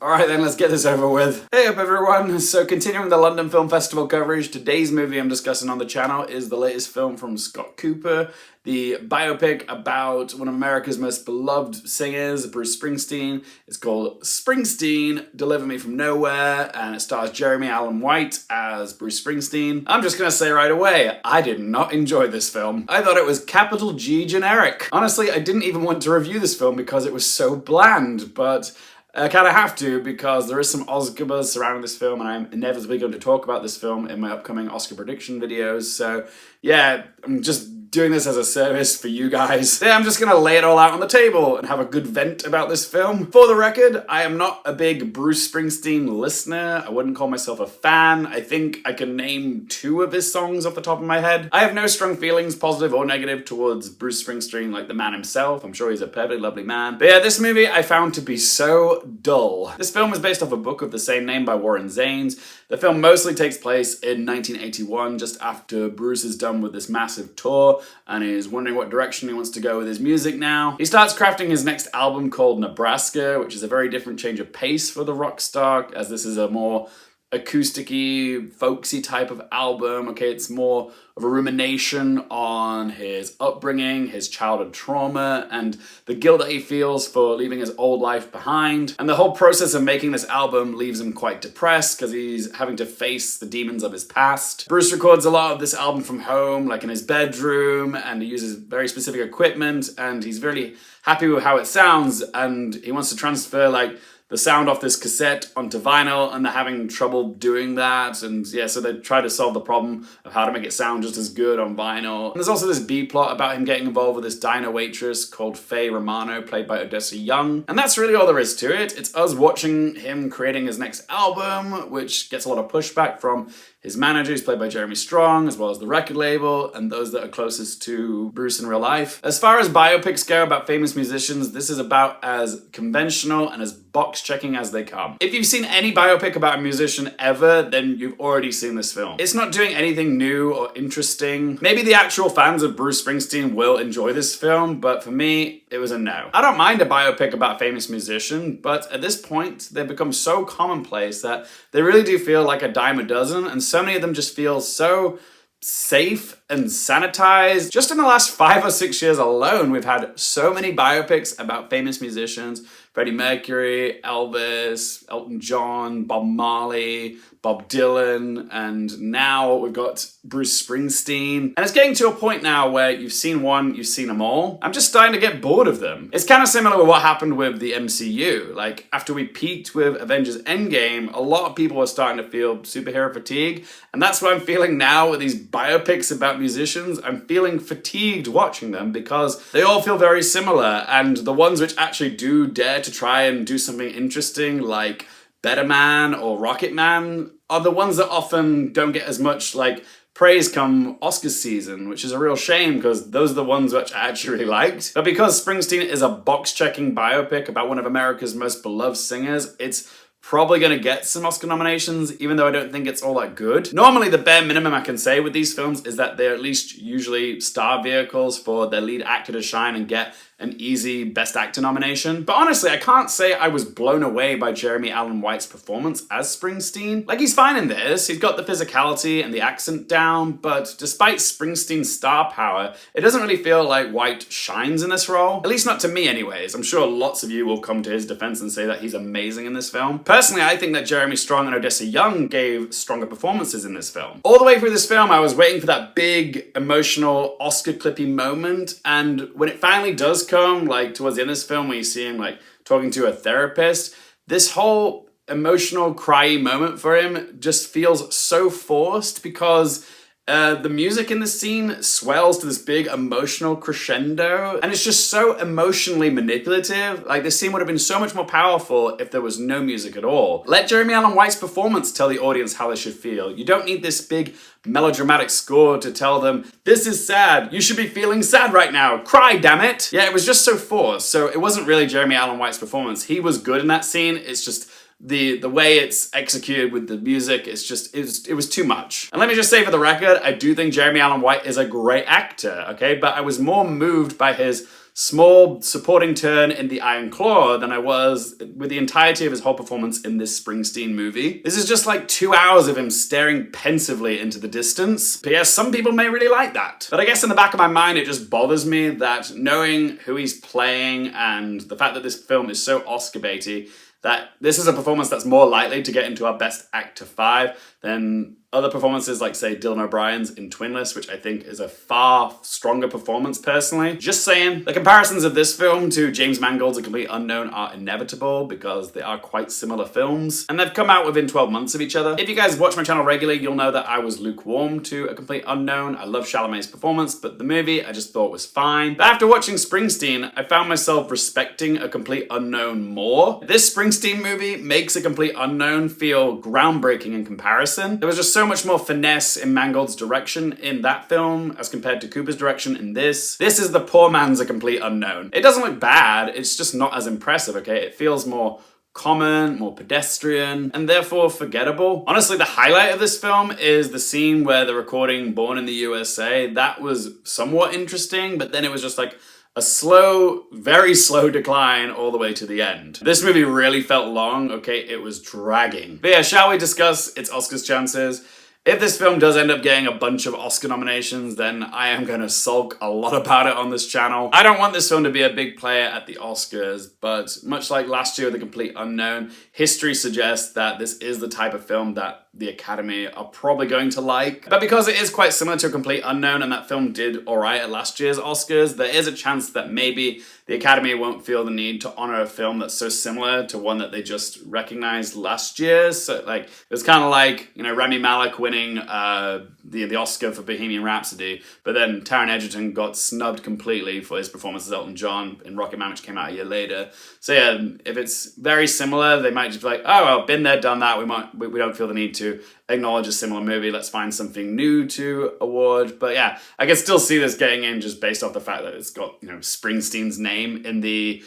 Alright then, let's get this over with. Hey up everyone! So continuing the London Film Festival coverage, today's movie I'm discussing on the channel is the latest film from Scott Cooper, the biopic about one of America's most beloved singers, Bruce Springsteen. It's called Springsteen, Deliver Me From Nowhere, and it stars Jeremy Allen White as Bruce Springsteen. I'm just gonna say right away, I did not enjoy this film. I thought it was capital G generic. Honestly, I didn't even want to review this film because it was so bland, but I kind of have to because there is some Oscar buzz surrounding this film and I'm inevitably going to talk about this film in my upcoming Oscar prediction videos. So yeah, I'm just doing this as a service for you guys. Yeah, I'm just gonna lay it all out on the table and have a good vent about this film. For the record, I am not a big Bruce Springsteen listener. I wouldn't call myself a fan. I think I can name 2 of his songs off the top of my head. I have no strong feelings, positive or negative, towards Bruce Springsteen, like the man himself. I'm sure he's a perfectly lovely man. But yeah, this movie I found to be so dull. This film is based off a book of the same name by Warren Zanes. The film mostly takes place in 1981, just after Bruce is done with this massive tour and is wondering what direction he wants to go with his music now. He starts crafting his next album called Nebraska, which is a very different change of pace for the rock star, as this is a more acoustic-y, folksy type of album. Okay, it's more of a rumination on his upbringing, his childhood trauma, and the guilt that he feels for leaving his old life behind. And the whole process of making this album leaves him quite depressed because he's having to face the demons of his past. Bruce records a lot of this album from home, like in his bedroom, and he uses very specific equipment, and he's really happy with how it sounds, and he wants to transfer like the sound off this cassette onto vinyl, and they're having trouble doing that. And yeah, so they try to solve the problem of how to make it sound just as good on vinyl. And there's also this B-plot about him getting involved with this diner waitress called Faye Romano, played by Odessa Young. And that's really all there is to it. It's us watching him creating his next album, which gets a lot of pushback from his manager, who's played by Jeremy Strong, as well as the record label, and those that are closest to Bruce in real life. As far as biopics go about famous musicians, this is about as conventional and as box-checking as they come. If you've seen any biopic about a musician ever, then you've already seen this film. It's not doing anything new or interesting. Maybe the actual fans of Bruce Springsteen will enjoy this film, but for me, it was a no. I don't mind a biopic about a famous musician, but at this point, they've become so commonplace that they really do feel like a dime a dozen, and so many of them just feel so safe and sanitized. Just in the last 5 or 6 years alone, we've had so many biopics about famous musicians. Freddie Mercury, Elvis, Elton John, Bob Marley, Bob Dylan, and now we've got Bruce Springsteen. And it's getting to a point now where you've seen one, you've seen them all. I'm just starting to get bored of them. It's kind of similar with what happened with the MCU. Like, after we peaked with Avengers Endgame, a lot of people were starting to feel superhero fatigue, and that's what I'm feeling now with these biopics about musicians. I'm feeling fatigued watching them because they all feel very similar, and the ones which actually do dare to try and do something interesting, like Better Man or Rocket Man, are the ones that often don't get as much like praise come Oscars season, which is a real shame because those are the ones which I actually really liked. But because Springsteen is a box-checking biopic about one of America's most beloved singers, it's probably going to get some Oscar nominations, even though I don't think it's all that good. Normally, the bare minimum I can say with these films is that they're at least usually star vehicles for their lead actor to shine and get an easy Best Actor nomination. But honestly, I can't say I was blown away by Jeremy Allen White's performance as Springsteen. Like, he's fine in this, he's got the physicality and the accent down, but despite Springsteen's star power, it doesn't really feel like White shines in this role. At least not to me anyways. I'm sure lots of you will come to his defense and say that he's amazing in this film. Personally, I think that Jeremy Strong and Odessa Young gave stronger performances in this film. All the way through this film, I was waiting for that big, emotional, Oscar-clippy moment, and when it finally does come, like towards the end of this film, where you see him like talking to a therapist, this whole emotional, cryy moment for him just feels so forced because the music in this scene swells to this big emotional crescendo, and it's just so emotionally manipulative. Like, this scene would have been so much more powerful if there was no music at all. Let Jeremy Allen White's performance tell the audience how they should feel. You don't need this big melodramatic score to tell them, this is sad, you should be feeling sad right now, cry, damn it. Yeah, it was just so forced. So it wasn't really Jeremy Allen White's performance. He was good in that scene, it's just the way it's executed with the music, it was too much. And let me just say for the record, I do think Jeremy Allen White is a great actor, okay? But I was more moved by his small supporting turn in The Iron Claw than I was with the entirety of his whole performance in this Springsteen movie. This is just like 2 hours of him staring pensively into the distance. But yeah, some people may really like that. But I guess in the back of my mind, it just bothers me that knowing who he's playing and the fact that this film is so Oscar baity, that this is a performance that's more likely to get into our Best Actor 5 than other performances like, say, Dylan O'Brien's in Twinless, which I think is a far stronger performance personally. Just saying, the comparisons of this film to James Mangold's A Complete Unknown are inevitable because they are quite similar films, and they've come out within 12 months of each other. If you guys watch my channel regularly, you'll know that I was lukewarm to A Complete Unknown. I love Chalamet's performance, but the movie I just thought was fine. But after watching Springsteen, I found myself respecting A Complete Unknown more. This Springsteen movie makes A Complete Unknown feel groundbreaking in comparison. There was just so much more finesse in Mangold's direction in that film as compared to Cooper's direction in this. This is the poor man's A Complete Unknown. It doesn't look bad, it's just not as impressive, okay? It feels more common, more pedestrian, and therefore forgettable. Honestly, the highlight of this film is the scene where they're recording Born in the USA. That was somewhat interesting, but then it was just like a slow, very slow decline all the way to the end. This movie really felt long, okay? It was dragging. But yeah, shall we discuss its Oscars chances? If this film does end up getting a bunch of Oscar nominations, then I am going to sulk a lot about it on this channel. I don't want this film to be a big player at the Oscars, but much like last year with The Complete Unknown, history suggests that this is the type of film that the Academy are probably going to like. But because it is quite similar to A Complete Unknown and that film did alright at last year's Oscars, there is a chance that maybe the Academy won't feel the need to honor a film that's so similar to one that they just recognized last year. So like, it was kind of like, you know, Rami Malek winning the Oscar for Bohemian Rhapsody, but then Taron Egerton got snubbed completely for his performance as Elton John in Rocketman, which came out a year later. So yeah, if it's very similar, they might just be like, oh well, been there, done that. We don't feel the need to acknowledge a similar movie. Let's find something new to award. But yeah, I can still see this getting in just based off the fact that it's got, you know, Springsteen's name in the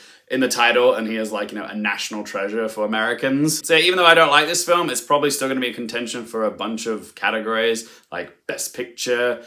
title, and he is like, you know, a national treasure for Americans. So even though I don't like this film, it's probably still going to be a contention for a bunch of categories like Best Picture,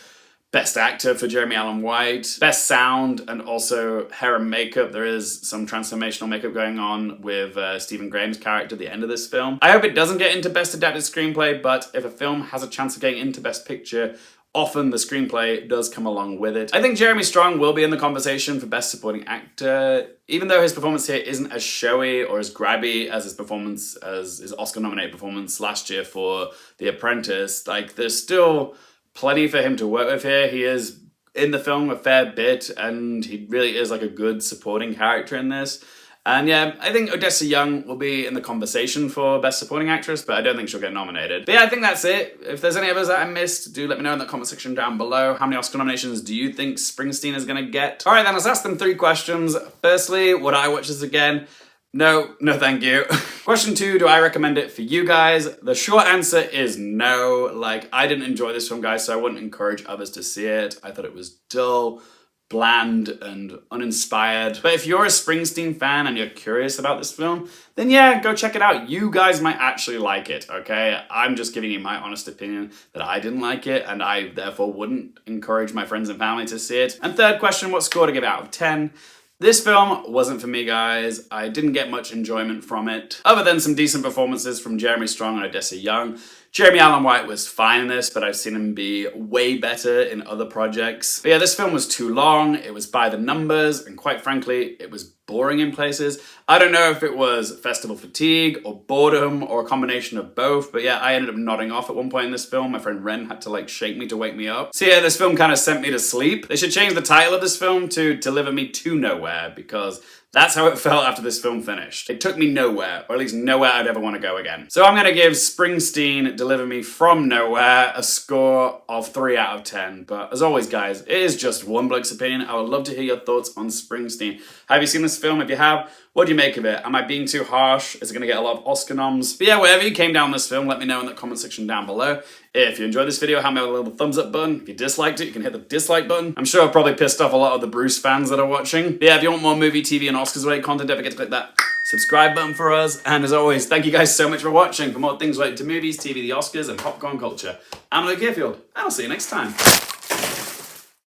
Best Actor for Jeremy Allen White, Best Sound, and also hair and makeup. There is some transformational makeup going on with Stephen Graham's character at the end of this film. I hope it doesn't get into Best Adapted Screenplay, but if a film has a chance of getting into Best Picture, often the screenplay does come along with it. I think Jeremy Strong will be in the conversation for Best Supporting Actor, even though his performance here isn't as showy or as grabby as his Oscar-nominated performance last year for The Apprentice. Like, there's still plenty for him to work with here. He is in the film a fair bit, and he really is like a good supporting character in this. And yeah, I think Odessa Young will be in the conversation for Best Supporting Actress, but I don't think she'll get nominated. But yeah, I think that's it. If there's any others that I missed, do let me know in the comment section down below. How many Oscar nominations do you think Springsteen is going to get? All right, then, let's ask them 3 questions. Firstly, would I watch this again? No, thank you. Question 2, do I recommend it for you guys? The short answer is no. Like, I didn't enjoy this film, guys, so I wouldn't encourage others to see it. I thought it was dull, bland, and uninspired. But if you're a Springsteen fan and you're curious about this film, then yeah, go check it out. You guys might actually like it, okay? I'm just giving you my honest opinion that I didn't like it, and I therefore wouldn't encourage my friends and family to see it. And third question, what score to give out of 10? This film wasn't for me, guys. I didn't get much enjoyment from it, other than some decent performances from Jeremy Strong and Odessa Young. Jeremy Allen White was fine in this, but I've seen him be way better in other projects. But yeah, this film was too long, it was by the numbers, and quite frankly, it was boring in places. I don't know if it was festival fatigue or boredom or a combination of both, but yeah, I ended up nodding off at one point in this film. My friend Ren had to like shake me to wake me up. So yeah, this film kind of sent me to sleep. They should change the title of this film to Deliver Me to Nowhere, because that's how it felt after this film finished. It took me nowhere, or at least nowhere I'd ever want to go again. So I'm going to give Springsteen Deliver Me from Nowhere a score of 3 out of 10. But as always, guys, it is just one bloke's opinion. I would love to hear your thoughts on Springsteen. Have you seen this film? If you have, what do you make of it? Am I being too harsh? Is it going to get a lot of Oscar noms? But yeah, wherever you came down this film, let me know in the comment section down below. If you enjoyed this video, help me with a little thumbs up button. If you disliked it, you can hit the dislike button. I'm sure I've probably pissed off a lot of the Bruce fans that are watching. But yeah, if you want more movie, TV, and Oscars-related content, don't forget to click that subscribe button for us. And as always, thank you guys so much for watching. For more things related to movies, TV, the Oscars, and popcorn culture, I'm Luke Hearfield, and I'll see you next time.